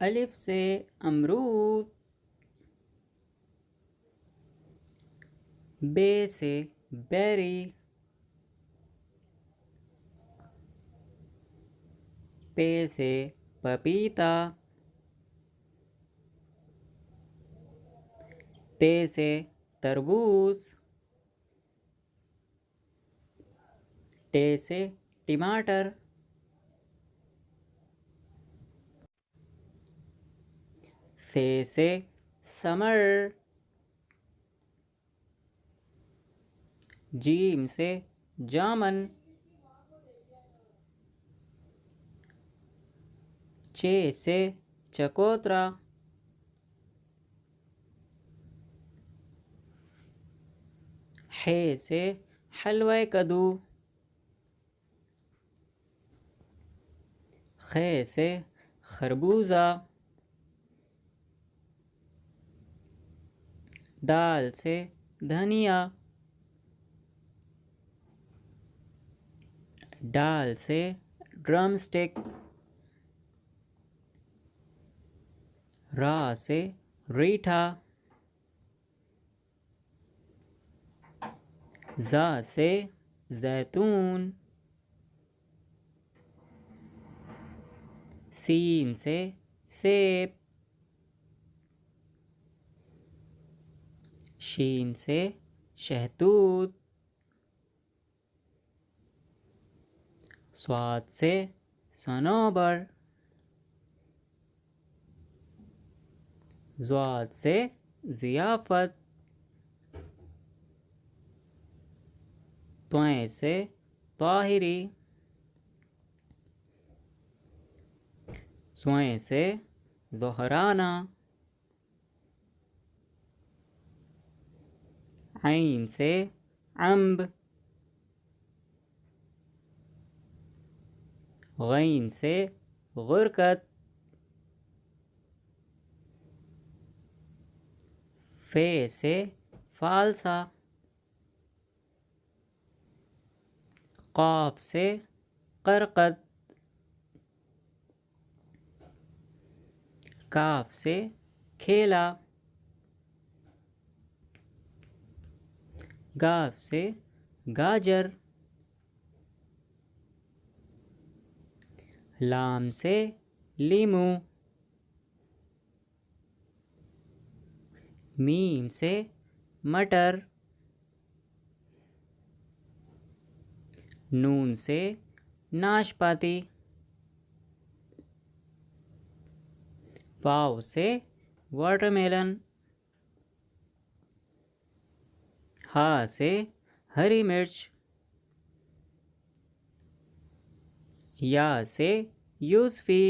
अलिफ से अमरूद। बे से बेरी। पे से पपीता। ते से तरबूज। टे से टमाटर। से समर। जीम से जामन। चे से चकोतरा। हे से हलवा कद्दू। खे से खरबूजा। दाल से धनिया। डाल से ड्रम स्टिक। रा से रीठा। जा से जैतून। सीन से सेब। शीन से शहतूत। स्वाद से सनोबर। ज़्वाद से ज़ियाफ़त। त्वय से ताहिरी। स्वय से ज़ोहराना। ऐन से अम्ब। गैन से गुरकत। फे से फालसा। क़ाफ से करकत। काफ से खेला। गाफ से गाजर। लाम से लीमू। मीम से मटर। नून से नाशपाती। वाव से वाटरमेलन। हा से हरी मिर्च। या से यूसफी।